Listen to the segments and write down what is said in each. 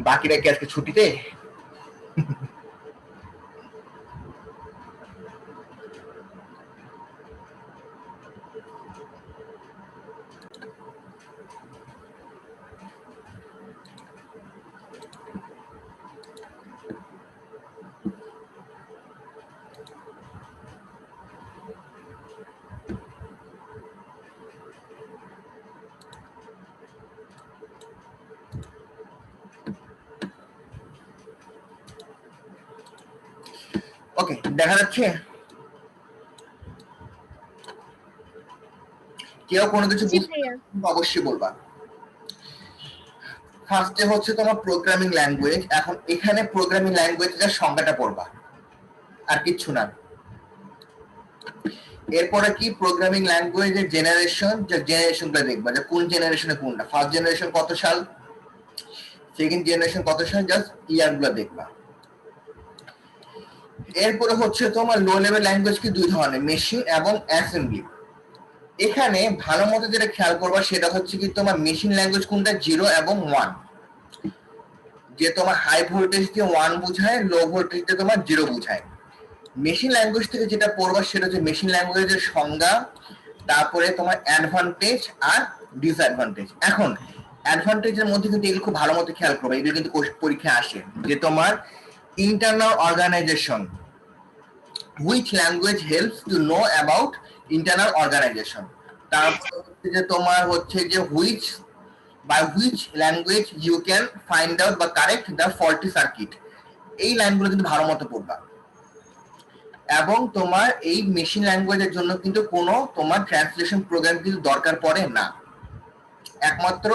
বাকিরা কি আজকে ছুটিতে? ওকে, দেখা যাচ্ছে? কেউ কোনো কিছু অবশ্যই বলবা। ফার্স্টে হচ্ছে তোমার প্রোগ্রামিং ল্যাঙ্গুয়েজ। এখন এখানে প্রোগ্রামিং ল্যাঙ্গুয়েজের সংজ্ঞাটা পড়বা, আর কিচ্ছু না। এরপরে কি প্রোগ্রামিং ল্যাঙ্গুয়েজের জেনারেশনটা দেখবা, যে কোন জেনারেশনে কোনটা, ফার্স্ট জেনারেশন কত সাল, সেকেন্ড জেনারেশন কত সাল, জাস্ট ইয়ারগুলো দেখবা। এরপরে হচ্ছে তোমার লো লেভেল ল্যাঙ্গুয়েজ কি দুই ধরনের, মেশিন এবং অ্যাসেম্বলি। এখানে ভালো মতো যেটা খেয়াল করবা সেটা হচ্ছে কি তোমার মেশিন ল্যাঙ্গুয়েজ কোনটা, 0 এবং 1, যে তোমার হাই ভোল্টেজ দিয়ে 1 বোঝায়, লো ভোল্টেজ দিয়ে তোমার 0 বোঝায়। মেশিন ল্যাঙ্গুয়েজ থেকে যেটা পড়বা সেটা হচ্ছে মেশিন ল্যাঙ্গুয়েজের সংজ্ঞা, তারপরে তোমার অ্যাডভান্টেজ আর ডিসঅ্যাডভান্টেজ। এখন অ্যাডভান্টেজের মধ্যে কিন্তু এগুলো খুব ভালো মতো খেয়াল করবে, এগুলো কিন্তু পরীক্ষায় আসে, যে তোমার internal organisation, which language helps to know about internal organization। তারপর হচ্ছে যে তোমার হচ্ছে যে by which language you can find out বা correct the faulty circuit। এই লাইনগুলো কিন্তু ভালো মতো পড়বা। এবং তোমার এই মেশিন ল্যাঙ্গুয়েজের জন্য কিন্তু কোনো তোমার ট্রান্সলেশন প্রোগ্রাম কিন্তু দরকার পড়ে না, একমাত্র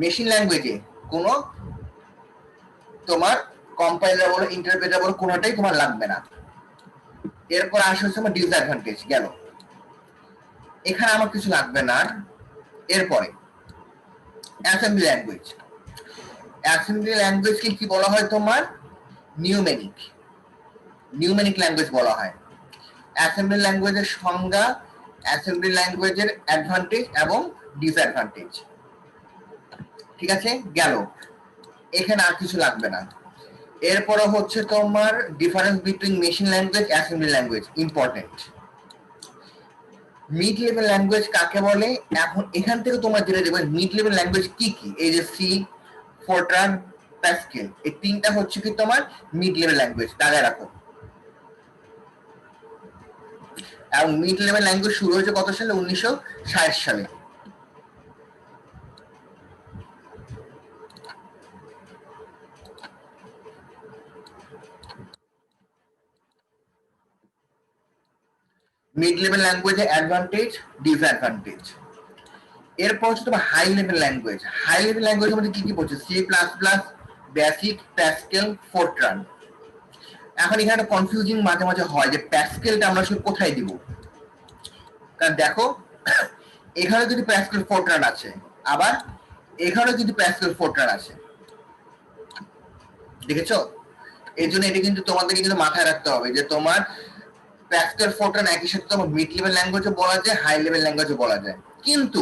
মেশিন ল্যাঙ্গুয়েজে কোনো তোমার কম্পাইলার বলো ইন্টারপ্রেটার বলো কোনোটাই তোমার লাগবে না। এরপর আসে হচ্ছে আমার ডিসঅ্যাডভান্টেজ গেল, এখানে আমার কিছু লাগবে না। এরপরে অ্যাসেম্বলি ল্যাঙ্গুয়েজ। অ্যাসেম্বলি ল্যাঙ্গুয়েজকে কি বলা হয় তোমার, নিউমেরিক ল্যাঙ্গুয়েজ বলা হয়। অ্যাসেম্বলি ল্যাঙ্গুয়েজের সংজ্ঞা, অ্যাসেম্বলি ল্যাঙ্গুয়েজের অ্যাডভান্টেজ এবং ডিসঅ্যাডভান্টেজ। ঠিক আছে, গেল, এখানে আর কিছু লাগবে না। এরপরে হচ্ছে তোমার difference between machine language, assembly language, important. Mid level language কাকে বলে, এখন এখান থেকে তোমার যেটা দেবে মিড লেভেল ল্যাঙ্গুয়েজ কি কি, এই যে সি, ফোরট্রান, প্যাসকেল, এই তিনটা হচ্ছে কি তোমার মিড লেভেল ল্যাঙ্গুয়েজ, দাগায় রাখো। এবং মিড লেভেল ল্যাঙ্গুয়েজ শুরু হয়েছে কত সালে, 1960 সালে। মিড লেভেল ল্যাঙ্গুয়েজের অ্যাডভান্টেজ, ডিসঅ্যাডভান্টেজ। এরপর হচ্ছে তোমার high level language. High level ল্যাঙ্গুয়েজের মধ্যে কি কি পড়ছে, C plus plus, BASIC, Pascal, Fortran. এখন এখানে কনফিউজিং মাঝে মাঝে হয় যে প্যাসকেলটা আমরা আসলে কোথায় দিব, কারণ দেখো এখানে যদি প্যাসকেল ফোরট্রান আছে, আবার এখানে যদি প্যাসকেল ফোরট্রান আছে, দেখেছো? এই জন্য এটা কিন্তু তোমাদেরকে কিন্তু মাথায় রাখতে হবে যে তোমার প্যাসকেল ফোরট্রান একই সাথে তোমার মিড লেভেল ল্যাঙ্গুয়েজে বলা যায়, হাই লেভেল ল্যাঙ্গুয়েজে বলা যায়, কিন্তু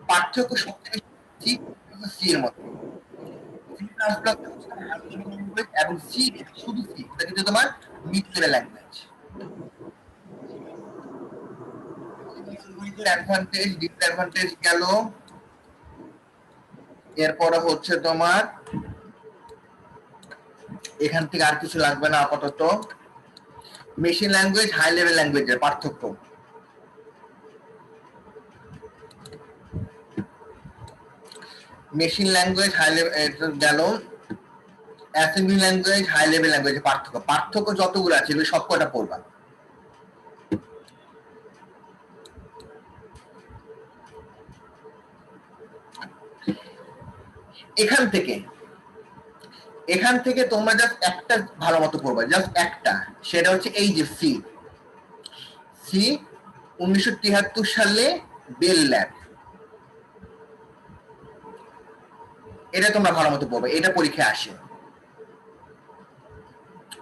পার্থক্য সবথেকে বেশি সি এর মধ্যে। এবং সি, শুধু সি, এটা কিন্তু তোমার mid level language. Advantage, disadvantage গেল। এরপরে হচ্ছে তোমার এখান থেকে আর কিছু লাগবে না আপাতত। মেশিন ল্যাঙ্গুয়েজ, হাই লেভেল ল্যাঙ্গুয়েজের পার্থক্য। মেশিন ল্যাঙ্গুয়েজ, হাই লেভেল গেল। অ্যাসেম্বলি ল্যাঙ্গুয়েজ, হাই লেভেল ল্যাঙ্গুয়েজের পার্থক্য যতগুলো আছে এগুলো সবকটা পড়বা। এখান থেকে তোমরা জাস্ট একটা ভালো মতো পড়বা, জাস্ট একটা, সেটা হচ্ছে এই যে সি। 1973 সালে বেল ল্যাব, এটা তোমরা ভালো মতো পড়বে, এটা পরীক্ষায় আসে,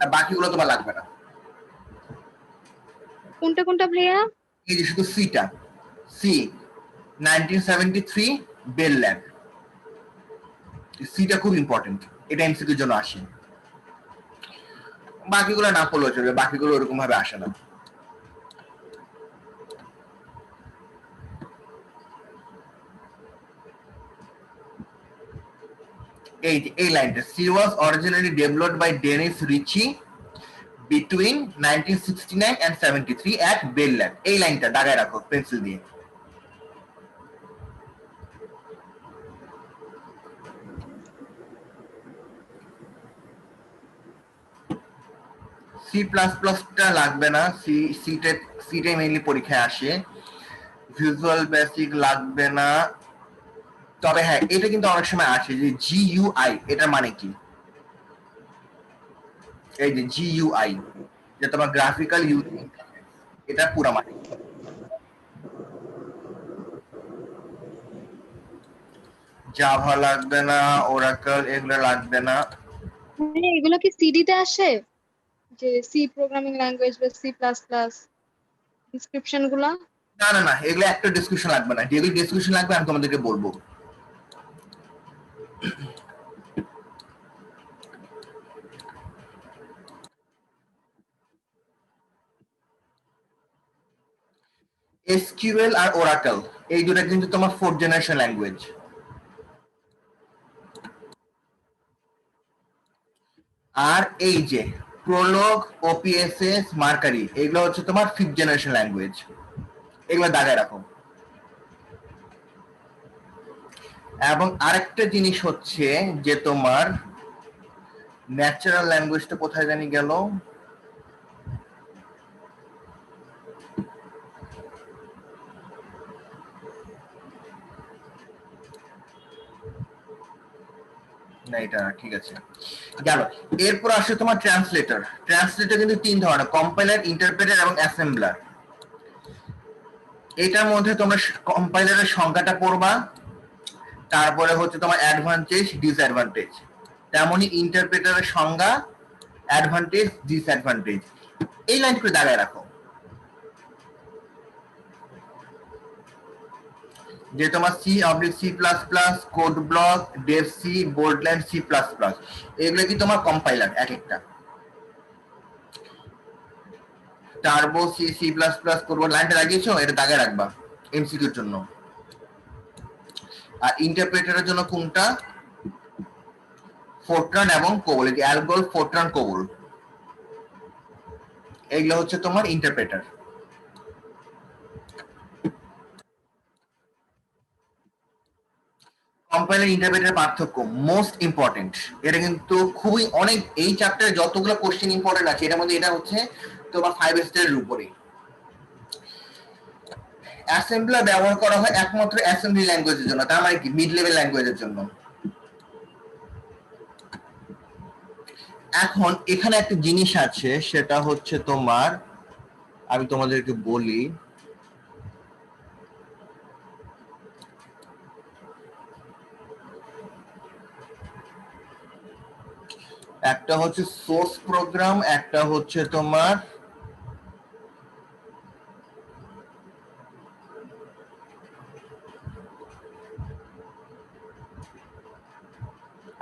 আর বাকিগুলো তোমার লাগবে না। কোনটা কোনটা ভাইয়া? এই যে শুধু সিটা, সি 1973 বেল ল্যাব, সিটা খুব ইম্পর্টেন্ট। এটা এমসিকিউর জন্য আসে, বাকিগুলো না পড়লেও চলবে, বাকিগুলো ওরকম ভাবে আসে না। এই লাইনটা, C was originally developed by Dennis Ritchie between 1969 and 73 at Bell Lab। এই লাইনটা দাগায় রাখো পেন্সিল দিয়ে। সি প্লাস প্লাসটা লাগবে না, সিটে মেইনলি পরীক্ষায় আসে। ভিজুয়াল বেসিক লাগবে না, তবে হ্যাঁ এটা কিন্তু অনেক সময় আসে যে জিইউআই, এটার মানে কি? এই যে জিইউআই, যে তোমার গ্রাফিক্যাল ইউজিং, এটা পুরো মানে। জাভা লাগবে না, ওরাকল এগুলো লাগবে না। মানে এগুলো কি সিডি তে আসে, যে সি প্রোগ্রামিং ল্যাঙ্গুয়েজ বা সি প্লাস প্লাস ডিসক্রিপশন গুলা? না না না, এগুলো একটা ডিসকাশন লাগবে না, যেগুলো ডিসকাশন লাগবে আমি তোমাদেরকে বলবো। এসকিউএল আর ওরাকল এই দুটো কিন্তু তোমার 4th জেনারেশন ল্যাঙ্গুয়েজ। আর এই যে প্রোলগ, ওপিএসএস, মার্কারি এগুলো হচ্ছে তোমার 5th জেনারেশন ল্যাঙ্গুয়েজ। এগুলো দাগায় রাখো। এবং আরেকটা জিনিস হচ্ছে যে তোমার ন্যাচারাল ল্যাঙ্গুয়েজটা কোথায় জানি গেল, না এটা ঠিক আছে গেল। এরপর আসে তোমার ট্রান্সলেটর। ট্রান্সলেটর কিন্তু 3 ধরনের, কম্পাইলার, ইন্টারপ্রেটার এবং অ্যাসেম্বলার। এটার মধ্যে তোমরা কম্পাইলারের সংখ্যাটা পড়বা, তারপরে হচ্ছে তোমার অ্যাডভান্টেজ ডিসঅ্যাডভান্টেজ, তেমনি ইন্টারপ্রেটারের সংজ্ঞা, অ্যাডভান্টেজ ডিসঅ্যাডভান্টেজ। এই লাইন করে দাঁড়ায় রাখো, যে তোমার C oblique C plus plus, code block, Dev C, Borland C plus plus, এগুলো কি তোমার কম্পাইলার এক একটা। Turbo C, C plus plus করবো, লাইনটা লাগিয়েছো, এটা দাগায় রাখবা এমসিকিউর জন্য। আর ইন্টারপ্রেটারের জন্য কোনটা, ফোরট্রান এবং কোবল, অ্যালগোল, ফোরট্রান, কোবল, এগুলো হচ্ছে তোমার ইন্টারপ্রেটার। কম্পাইলার ইন্টারপ্রেটার পার্থক্য মোস্ট ইম্পর্টেন্ট, এটা কিন্তু খুবই অনেক, এই চ্যাপ্টারে যতগুলো কোশ্চেন ইম্পর্টেন্ট আছে এটার মধ্যে এটা হচ্ছে তোমার 5 স্টারের উপরে। অ্যাসেম্বলার ব্যবহার করা হয় একমাত্র অ্যাসেম্বলি ল্যাঙ্গুয়েজের জন্য, তার মানে কি মিড লেভেল ল্যাঙ্গুয়েজের জন্য। এখন এখানে একটা জিনিস আছে, সেটা হচ্ছে তোমার, আমি তোমাদেরকে বলি, একটা হচ্ছে সোর্স প্রোগ্রাম, একটা হচ্ছে তোমার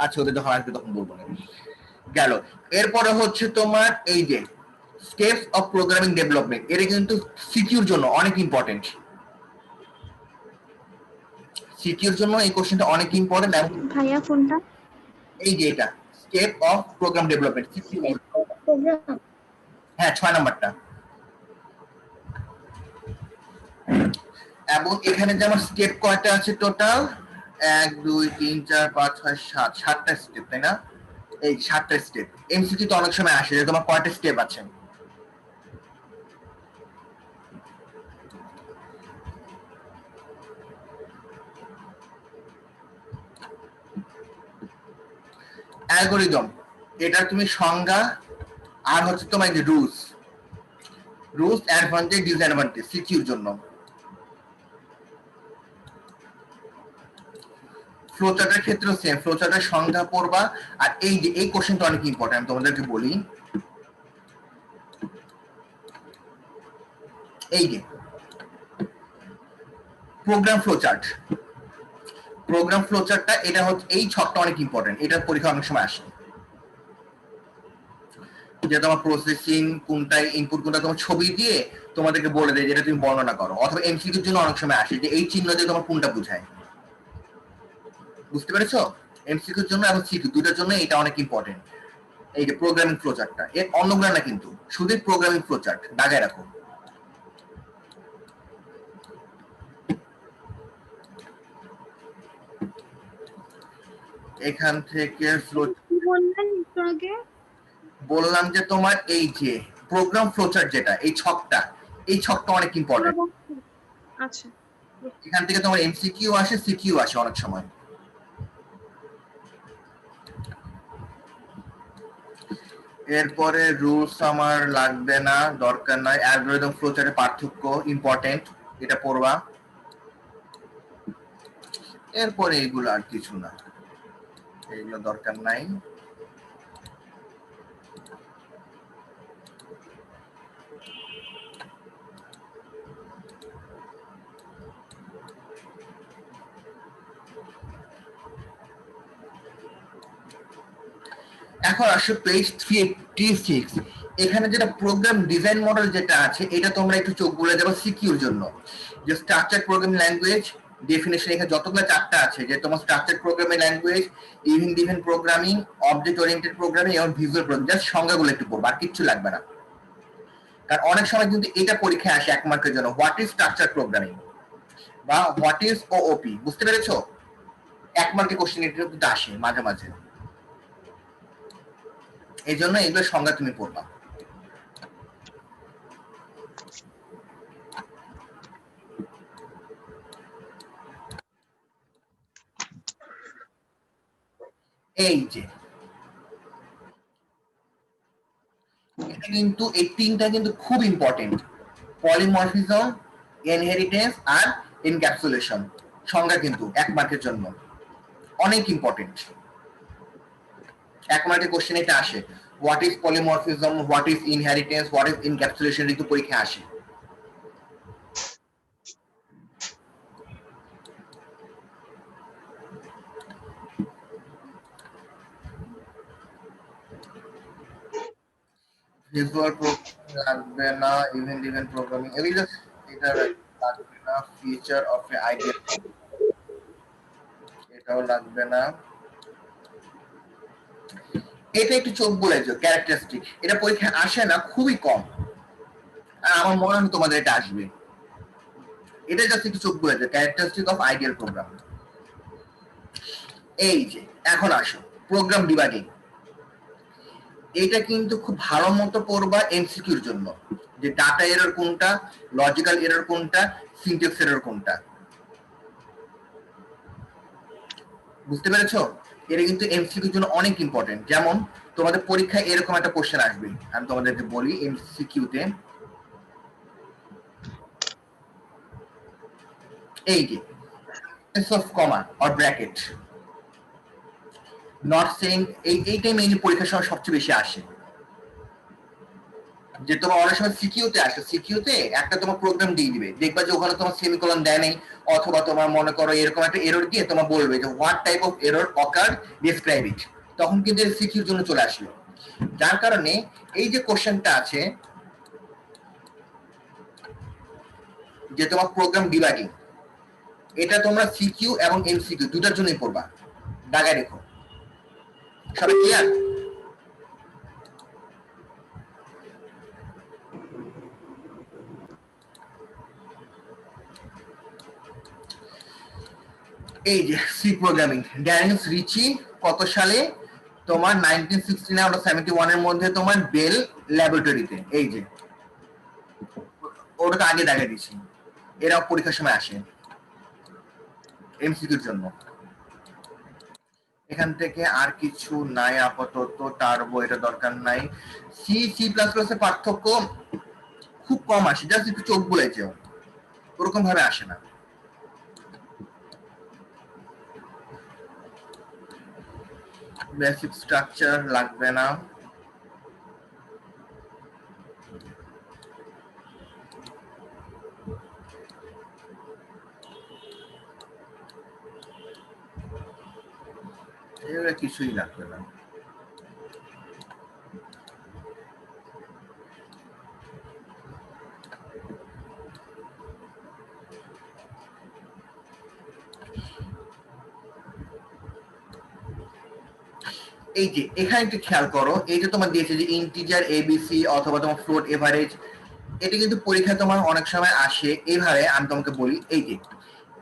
আচ্ছা ওদের যখন আসবে তখন বলবো না, গেল। এরপরে হচ্ছে তোমার এই যে স্টেপস অফ প্রোগ্রামিং ডেভেলপমেন্ট, এটা কিন্তু সিকিউর জন্য অনেক ইম্পর্টেন্ট। সিকিউর জন্য এই কোশ্চেনটা অনেক ইম্পর্টেন্ট। এবং ভাইয়া কোনটা? এই যে এটা স্টেপ অফ প্রোগ্রাম ডেভেলপমেন্ট, হ্যাঁ 6 নাম্বারটা। এবং এখানে যে আমার স্টেপ কয়টা আছে টোটাল, 1 2 3 4 5 6 7, 7টা স্টেপ, তাই না? এই 7টা স্টেপ এমসিকিউ তো অনেক সময় আসে যে তোমার কয়টা স্টেপ আছে। অ্যালগরিদম, এটা তুমি সংজ্ঞা, আর হচ্ছে তোমার যে রুলস, অ্যাডভান্টেজ ডিসঅ্যাডভান্টেজ সিকিউর জন্য। ফ্লোচার্টের ক্ষেত্রে সেম, ফ্লোচার্টের সংজ্ঞা পড়বা। আর এই যে এই কোশ্চেনটা অনেক ইম্পর্টেন্ট, আমি তোমাদেরকে বলি, এই যে প্রোগ্রাম ফ্লোচার্ট, প্রোগ্রাম ফ্লোচার্টটা এটা হচ্ছে এই ছকটা অনেক ইম্পর্টেন্ট, এটা পরীক্ষা অনেক সময় আসে, যে তোমার প্রসেসিং কোনটা ইনপুট কোনটা তোমার ছবি দিয়ে তোমাদেরকে বলে দেয় যেটা তুমি বর্ণনা করো, অথবা এমসিকিউর জন্য অনেক সময় আসে যে এই চিহ্ন দিয়ে তোমার কোনটা বোঝায়। বুঝতে পেরেছো? এমসিকিউর জন্য এবং সিকিউ দুটার জন্য এটা অনেক ইম্পর্টেন্ট। এই যে প্রোগ্রামিং ফ্লোচার্টটা এর অন্যগুলো না, কিন্তু শুধু প্রোগ্রামিং ফ্লোচার্ট দাগায় রাখো। এখান থেকে বললাম যে তোমার এই যে প্রোগ্রাম ফ্লোচার্ট যেটা এই ছকটা, এই ছকটা অনেক ইম্পর্টেন্ট। আচ্ছা, এখান থেকে তোমার এমসিকিউ আসে, সিকিউ আসে অনেক সময়। এরপরে রুলস আমার লাগবে না, দরকার নাই। অ্যালগরিদম ফ্লোচার্টের পার্থক্য ইম্পর্টেন্ট, এটা পড়বা। এরপরে এইগুলো আর কিছু না, এইগুলো দরকার নাই। এখন আসো পেজ 386। এখানে যেটা প্রোগ্রাম ডিজাইন মডেল যেটা আছে এটা তোমরা একটু চোখ বুলে যাবে সিকিউর জন্য। যে স্ট্রাকচার প্রোগ্রামিং ল্যাঙ্গুয়েজ ডেফিনেশন এখানে যতগুলো চারটা আছে, যে তোমার structure programming language, event different programming, object oriented programming এবং ভিজুয়াল প্রোগ্রামিং, জাস্ট সংজ্ঞাগুলো একটু পড়বা, আর কিচ্ছু লাগবে না। কারণ অনেক সময় কিন্তু এটা পরীক্ষায় আসে 1 মার্কের জন্য, হোয়াট ইজ স্ট্রাকচার প্রোগ্রামিং বা হোয়াট ইজ ওওপি। বুঝতে পেরেছো? 1 মার্কের কোশ্চেন এটা কিন্তু আসে মাঝে মাঝে, এই জন্য এগুলো সংজ্ঞা তুমি পড়বা। এই যে এটা কিন্তু এই তিনটা কিন্তু খুব ইম্পর্টেন্ট, পলিমরফিজম, ইনহেরিটেন্স আর এনক্যাপসুলেশন। সংজ্ঞা কিন্তু 1 মার্কের জন্য অনেক ইম্পর্টেন্ট। 1 মার্কের কোশ্চেন এটা আসে, what is polymorphism, what is inheritance, what is encapsulation, কিন্তু পরীক্ষা আসে। ভিজুয়াল প্রোগ্রামিং লাগবে না, ইভেন্ট ডিফারেন্ট প্রোগ্রামিং এগুলো এটা লাগবে না, ফিচার অফ এ আইডিয়া এটাও লাগবে না। এটা একটু চোখ বলে যে ক্যারেক্টারিস্টিক, এটা পরীক্ষা আসে না, খুবই কম, আর আমার মনে হয় তোমাদের এটা আসবে। এটা জাস্ট একটু চোখ বলে যে ক্যারেক্টারিস্টিক অফ আইডিয়াল প্রোগ্রাম। এই যে এখন আসো প্রোগ্রাম ডিবাগিং, এটা কিন্তু খুব ভালো মতো পড়বা এমসিকিউর জন্য, যে ডাটা এরর কোনটা, লজিক্যাল এরর কোনটা, সিনট্যাক্স এরর কোনটা। বুঝতে পেরেছো? এটা কিন্তু এমসিকিউর জন্য অনেক ইম্পর্টেন্ট। যেমন তোমাদের পরীক্ষায় এরকম একটা কোশ্চেন আসবে, আমি তোমাদেরকে বলি এমসিকিউতে, এই যে of comma or bracket not saying, এইটাই মেইনলি পরীক্ষার সময় সবচেয়ে বেশি আসে। যে তোমার অনেক সময় সিকিউতে আসে, সিকিউতে একটা তোমার প্রোগ্রাম দিয়ে দিবে, দেখবা যে ওখানে তোমার সেমিকোলন দেয় নাই, অথবা তোমার মনে করো এরকম একটা এরর দিয়ে তোমার বলবে যে what type of error ochre, describe ইট, তখন কিন্তু সিকিউর জন্য চলে আসবে। যার কারণে এই যে কোশ্চেনটা আছে যে তোমার প্রোগ্রাম ডিবাগিং, এটা তোমরা সিকিউ এবং এমসিকিউ দুটার জন্যই পড়বা, দাগায় রেখো। সবাই ক্লিয়ার? এই যে সি প্রোগ্রামিং, ড্যানিয়েল রিচি কত সালে, তোমার 1969 অথবা 71 এর মধ্যে তোমার বেল ল্যাবরেটরিতে, এই যে ওটা তো আগে দেখা দিচ্ছি, এরাও পরীক্ষার সময় আসে এমসিকিউর জন্য। এখান থেকে আর কিছু নাই আপাতত, টার্বো এটা দরকার নাই। সি সি প্লাস প্লাস এর পার্থক্য খুব কম আসে, জাস্ট একটু চোখ বলেছে, ওরকম ভাবে আসে না। বেসিক স্ট্রাকচার লাগবে না। এগুলো কিছুই লাগবে না। এই যে এখানে একটু খেয়াল করো, এই যে তোমার দিয়েছে যে ইন্টিজার এবিসি অথবা তোমার ফ্লোট এভারেজ, এটা কিন্তু পরীক্ষায় তোমার অনেক সময় আসে। এইভাবে আমি তোমাকে বলি, এই যে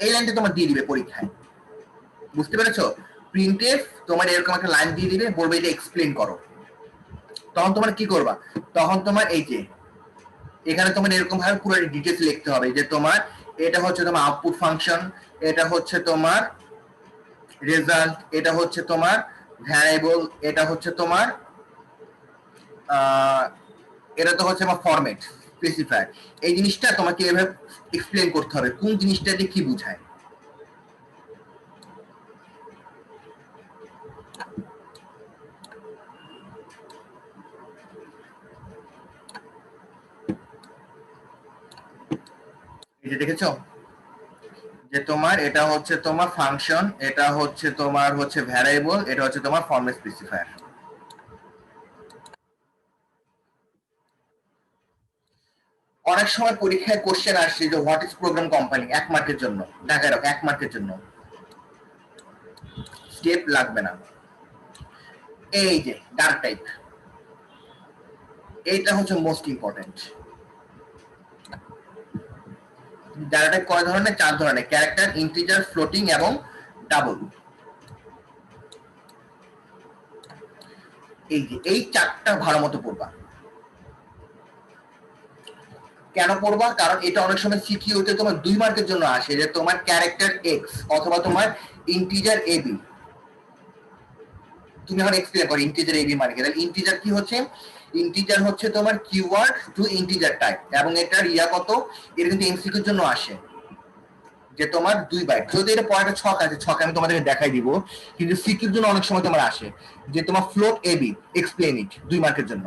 এই লাইনটা তোমার দিয়ে দিবে পরীক্ষায়, বুঝতে পেরেছো? প্রিন্টএফ তোমার এরকম একটা লাইন দিয়ে দিবে, বলবে এটা এক্সপ্লেন করো। তখন তোমার কি করবা, তখন তোমার এই যে এখানে তোমার এরকম ভাবে পুরো ডিটেলস লিখতে হবে যে তোমার এটা হচ্ছে তোমার আউটপুট ফাংশন, এটা হচ্ছে তোমার রেজাল্ট, এটা হচ্ছে তোমার ভ্যারিয়েবল, এটা হচ্ছে তোমার এটা তো হচ্ছে আমার ফরম্যাট স্পেসিফায়ার। এই জিনিসটা তোমাকে এভাবে এক্সপ্লেন করতে হবে কোন জিনিসটা দিয়ে কি বোঝায়। এই যে দেখেছো যে তোমার এটা হচ্ছে তোমার ফাংশন, এটা হচ্ছে তোমার হচ্ছে ভ্যারিয়েবল, এটা হচ্ছে তোমার ফরম্যাট স্পেসিফায়ার। অনেক সময় পরীক্ষায় কোশ্চেন আসছে যে হোয়াট ইজ প্রোগ্রাম কোম্পানি, 1 মার্কের জন্য, ঢাকায় রাখো 1 মার্কের জন্য, স্টেপ লাগবে না। এই যে ডাটা টাইপ, এইটা হচ্ছে মোস্ট ইম্পর্টেন্ট। ডাটা টাইপ কয় ধরনের? 4 ধরনের, ক্যারেক্টার, ইন্টিজার, ফ্লোটিং এবং ডাবল। এই যে এই 4টা ভালো মতো পড়বা। কেন পড়বা? কারণ এটা অনেক সময় সিকিউতে তোমার 2 মার্কের জন্য আসে, যে তোমার ক্যারেক্টার এক্স অথবা তোমার ইন্টিজার এবি। তুমি এখন এক্সপ্লেন করো ইন্টিজার এবি মানে কি। তাহলে ইন্টিজার কি হচ্ছে? ইন্টিজার হচ্ছে তোমার কিওয়ার্ড টু ইন্টিজার টাইপ, এবং এটার কত, এটা কিন্তু এমসিকিউর জন্য আসে যে তোমার 2 বাইট। যদি এটা পয়েন্টে ছক আছে, ছক আমি তোমাদেরকে দেখাই দিব, কিন্তু সিকিউর জন্য অনেক সময় তোমার আসে যে তোমার ফ্লোট এবি, এক্সপ্লেন ইট, 2 মার্কের জন্য।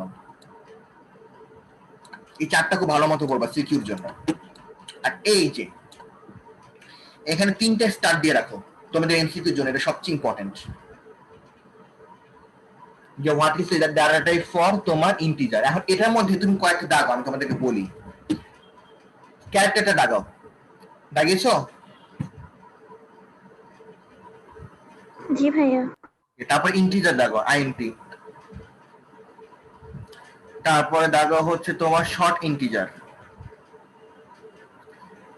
এই 4টা খুব ভালো মতো পড়বা সিকিউর জন্য। আর এই যে এখানে 3টা স্টার দিয়ে রাখো তোমাদের এমসিকিউর জন্য, এটা সবচেয়ে ইম্পর্টেন্ট। যে what is the data type for তোমার ইন্টিজার। এখন এটার মধ্যে তুমি কয়েকটা দাগো, আমি তোমাদেরকে বলি। ক্যারেক্টারটা দাগাও, দাগিয়েছো? জি ভাইয়া। তারপর ইন্টিজার দাগো, আইএনটি। তারপরে দাগো হচ্ছে তোমার শর্ট ইন্টিজার,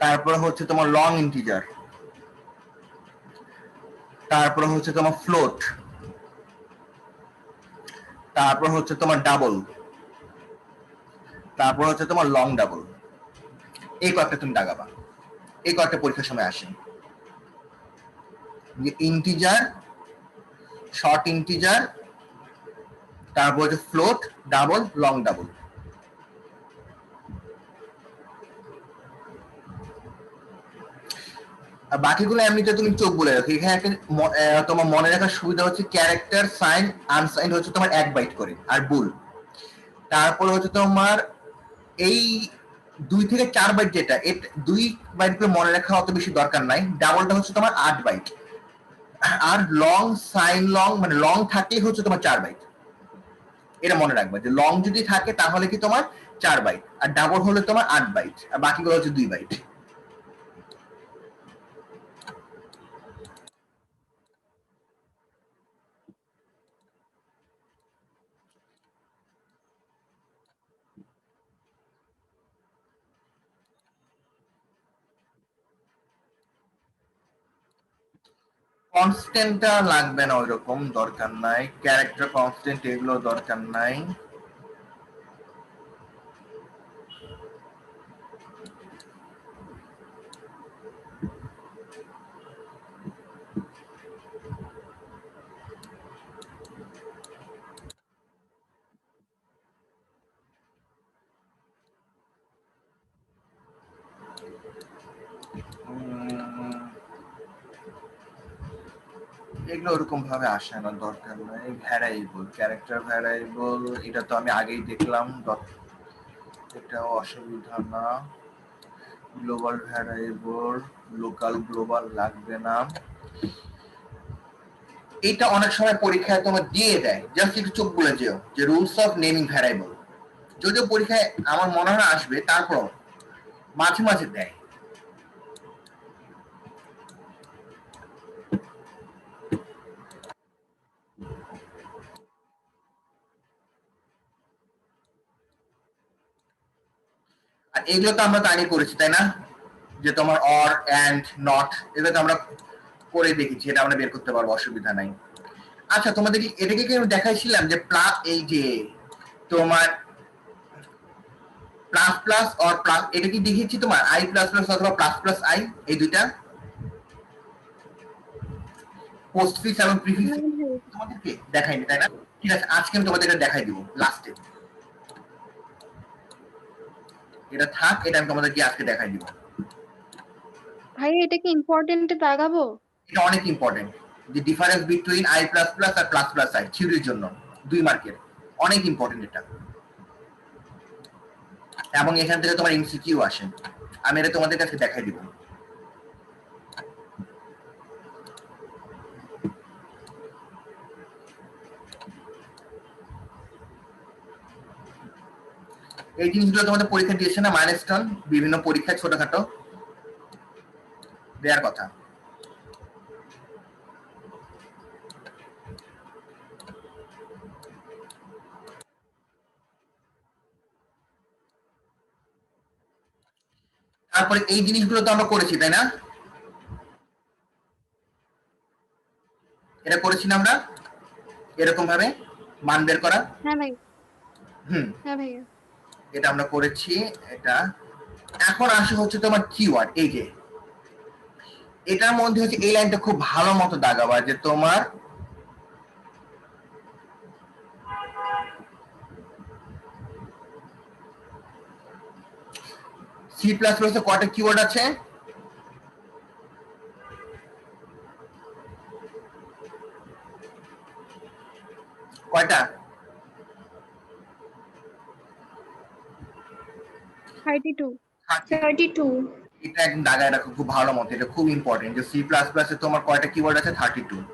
তারপরে হচ্ছে তোমার লং ইন্টিজার, তারপরে হচ্ছে তোমার ফ্লোট, তারপর হচ্ছে তোমার ডাবল, তারপর হচ্ছে তোমার লং ডাবল। এই কয়েকটা তুমি দাগাবা, এই কয়েকটা পরীক্ষার সময় আসে। ইন্টিজার, শর্ট ইন্টিজার, তারপর হচ্ছে ফ্লোট, ডাবল, লং ডাবল। আর বাকিগুলো এমনিতে তুমি চোখ বলে রাখো। এখানে একটা তোমার মনে রাখার সুবিধা হচ্ছে ক্যারেক্টার, সাইন, আনসাইন হচ্ছে তোমার 1 বাইট করে, আর বুল। তারপর হচ্ছে তোমার এই 2 থেকে 4 বাইট, যেটা 2 বাইট করে মনে রাখা অত বেশি দরকার নাই। ডাবলটা হচ্ছে তোমার 8 বাইট। আর লং, সাইন লং, মানে লং থাকলেই হচ্ছে তোমার 4 বাইট। এটা মনে রাখবে যে লং যদি থাকে তাহলে কি তোমার 4 বাইট, আর ডাবল হলে তোমার 8 বাইট, আর বাকিগুলো হচ্ছে 2 বাইট। কনস্ট্যান্টটা লাগবে না, ওইরকম দরকার নাই। ক্যারেক্টার কনস্ট্যান্ট এগুলো দরকার নাই। এগুলো ওরকম ভাবে আসে না, দরকার নাই। ভ্যারিয়েবল, ক্যারেক্টার ভ্যারিয়েবল, এটা তো আমি আগেই দেখলাম, এটাও অসুবিধা না। গ্লোবাল ভ্যারিয়েবল, লোকাল গ্লোবাল লাগবে না। এটা অনেক সময় পরীক্ষায় তোমার দিয়ে দেয়, জাস্ট একটু চোখ বলে যেও যে রুলস অফ নেমিং ভ্যারিয়েবল। যদিও পরীক্ষায় আমার মনে হয় আসবে, তারপর মাঝে মাঝে দেয়। আর এগুলো তো আমরা জানি করেছি, তাই না? যে তোমার অর, অ্যান্ড, নট, এগুলো তো আমরা করে দেখেছি, এটা আমরা বের করতে পারবো, অসুবিধা নাই। আচ্ছা, তোমাদের এটাকে কি আমি দেখাইছিলাম যে প্লাস, এই যে তোমার প্লাস প্লাস অর প্লাস, এটা কি দেখিয়েছি তোমার আই প্লাস প্লাস অথবা প্লাস প্লাস আই, এই দুইটা পোস্টফিক্স এবং প্রিফিক্স না ভাইয়া। তোমাদেরকে দেখাইনি, তাই না? ঠিক আছে, আজকে আমি তোমাদেরকে দেখাই দিব লাস্টে। এটা থাক, এটা আমি তোমাদেরকে আজকে দেখাই দিব। ভাইয়া এটা কি ইম্পর্টেন্টে দাগাবো? এটা অনেক ইম্পর্টেন্ট, যে difference between I plus plus আর প্লাস প্লাস আই থিওরির জন্য 2 মার্কের, অনেক ইম্পর্টেন্ট এটা। এবং এখান থেকে তোমার এমসিকিউ আসে, আমি এটা তোমাদের কাছে দেখাই দিব। এই জিনিসগুলো তোমাদের পরীক্ষা দিয়েছে না, মাইলস্টোন, বিভিন্ন পরীক্ষা ছোটখাটো দেওয়ার কথা। তারপরে এই জিনিসগুলো তো আমরা করেছি, তাই না? এটা করেছি না আমরা, এরকম ভাবে মান বের করা। হ্যাঁ ভাই। হুম, হ্যাঁ ভাইয়া। এটা আমরা করেছি। এটা এখন আসে হচ্ছে তোমার কিওয়ার্ড। এই যে এটার মধ্যে হচ্ছে এই লাইনটা খুব ভালো মতো দাগাবা, যে তোমার সি প্লাস প্লাসে কয়টা কিওয়ার্ড আছে? কয়টা? 32। 32. এটা একদম দাগায় রাখো খুব ভালো মতো, এটা খুব ইম্পর্টেন্ট, যে সি প্লাস প্লাসে তোমার কয়টা কিওয়ার্ড আছে? 32।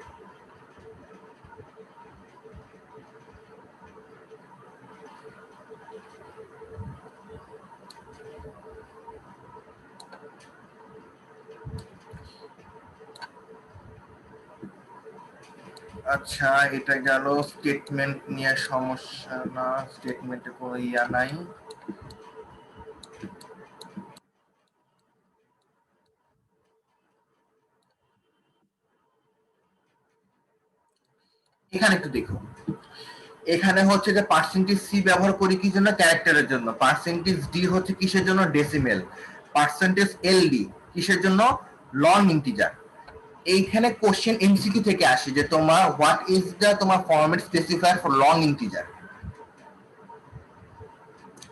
আচ্ছা, এটা গেল স্টেটমেন্ট নিয়ে, সমস্যা না, স্টেটমেন্টে কোনো ইয়া নাই। এখানে একটু দেখো, এখানে হচ্ছে যে পার্সেন্টেজ সি ব্যবহার করি কি জন্য? ক্যারেক্টারের জন্য। পার্সেন্টেজ ডি হচ্ছে কিসের জন্য? ডেসিমেল। পার্সেন্টেজ এল ডি কিসের জন্য? Long integer. এইখানে কোশ্চেন এমসিকিউ থেকে আসে যে তোমার হোয়াট ইজ দ্য তোমার format specifier for long integer,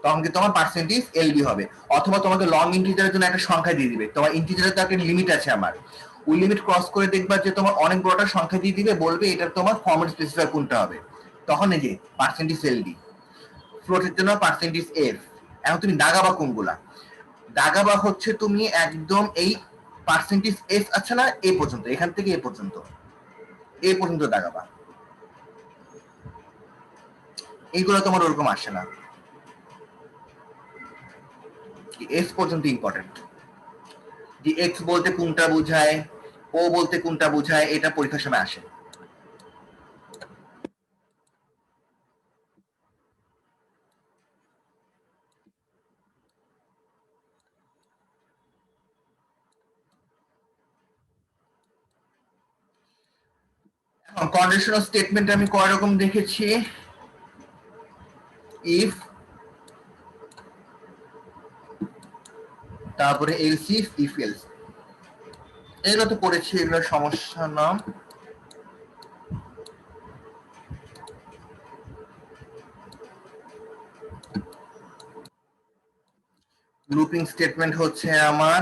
তখন কি তোমার পার্সেন্টেজ এলবি হবে। অথবা তোমাকে লং ইন্টিজারের জন্য একটা সংখ্যা দিয়ে দিবে, তোমার ইন্টিজারের তো একটা লিমিট আছে আমার, ওই লিমিট ক্রস করে দেখবা যে তোমার অনেক বড়টা সংখ্যা দিয়ে দিবে, বলবে এটা তোমার ফরম্যাট স্পেসিফায়ার কোনটা হবে, তখন এই যে পার্সেন্টেজ এলডি। ফ্লোটের জন্য পার্সেন্টেজ এফ। এখন তুমি দাগাবা কোনগুলা? দাগাবা হচ্ছে তুমি একদম এই পার্সেন্টেজ এফ আছে না, এ পর্যন্ত, এখান থেকে এ পর্যন্ত, এ পর্যন্ত দাগাবা। এইগুলো তোমার ওরকম আসে না, এস পর্যন্ত ইম্পর্টেন্ট। যে এক্স বলতে কোনটা বোঝায়, ও বলতে কোনটা বোঝায়, এটা পরীক্ষার সময় আসে। কন্ডিশনাল স্টেটমেন্ট আমি কয় রকম দেখেছি? ইফ, তারপরে এলস ইফ, ইফ এলস, এগুলো তো পড়েছি, এগুলো সমস্যা না। লুপিং স্টেটমেন্ট হচ্ছে আমার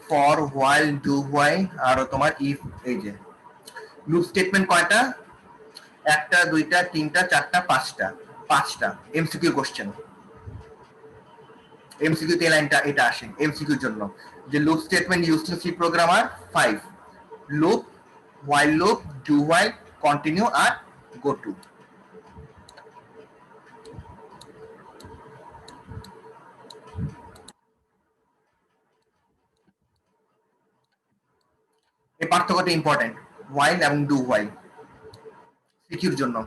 ফর, হোয়াইল, ডু হোয়াইল, আর তোমার ইফ। এই যে লুপ স্টেটমেন্ট কয়টা? একটা, দুইটা, তিনটা, চারটা, পাঁচটা। পাঁচটা এমসিকিউ কোশ্চেন। এমসিকিউ তে লাইনটা এটা আসে এমসিকিউর জন্য, যে loop statement used to C programmer 5, loop, while loop, do while, continue আর গো টু। এই পার্থক্যটা ইম্পর্টেন্ট, হোয়াইল এবং ডু হোয়াইল সিকিউর জন্য।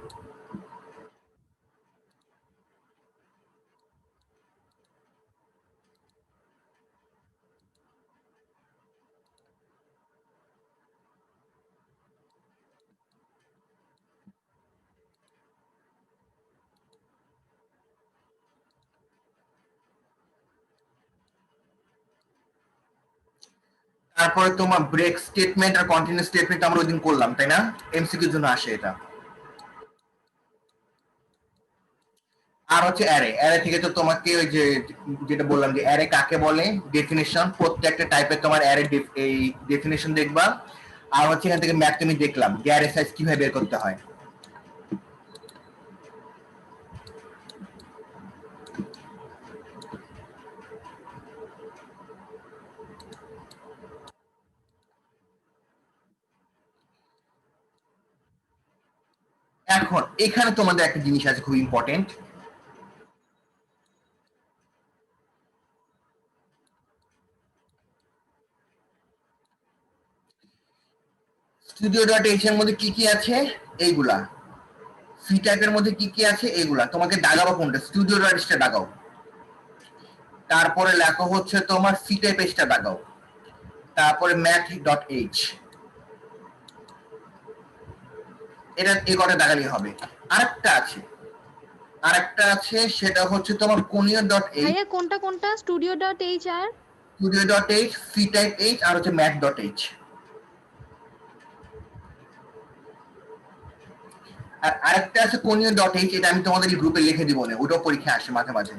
তারপরে তোমার ব্রেক স্টেটমেন্ট আর কন্টিনিউ স্টেটমেন্ট আমরা ওইদিন করলাম, তাই না? এমসিকিউর জন্য আসে এটা। আর হচ্ছে অ্যারে, অ্যারে থেকে তো তোমাকে ওই যে যেটা বললাম যে অ্যারে কাকে বলে, ডেফিনেশন, প্রত্যেকটা টাইপের তোমার অ্যারে এই ডেফিনেশন দেখবা। আর হচ্ছে এখান থেকে ম্যাথ তুমি দেখলাম যে অ্যারে সাইজ কিভাবে বের করতে হয়। এখন এখানে তোমাদের একটা জিনিস আছে খুব ইম্পর্টেন্ট, studio.h এর মধ্যে কি কি আছে এইগুলা, সি টাইপের মধ্যে কি কি আছে এইগুলা তোমাকে দাগাবো কোনটা, studio.h টা দাগাও। তারপরে লেখা হচ্ছে তোমার সি টাইপ টা দাগাও। তারপরে math.h, এটা এই কটা দাগালেই হবে। আরেকটা আছে সেটা হচ্ছে তোমার conio.h, ভাইয়া কোনটা কোনটা? studio.h আর studio.h, সি টাইপ h আর হচ্ছে math.h। আর আরেকটা আছে conio.h, এটা আমি তোমাদের গ্রুপে লিখে দিব না, ওটাও পরীক্ষা আসে মাঝে মাঝে।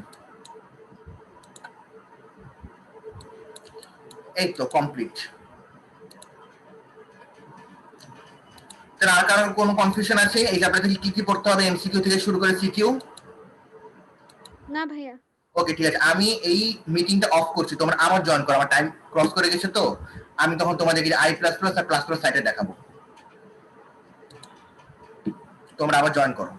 এই তো কমপ্লিট। আর কারণ কোনো কনফিউশন আছে এই চ্যাপ্টার থেকে কি কি পড়তে হবে, এমসিকিউ থেকে শুরু করে সিকিউ? না ভাইয়া। ওকে ঠিক আছে, আমি এই মিটিংটা অফ করছি, তোমরা আবার জয়েন করো, আমার টাইম ক্রস করে গেছে তো আমি তখন তোমাদেরকে আই প্লাস প্লাস আর প্লাস প্লাস সাইটে দেখাবো, তোমরা আবার জয়েন করো।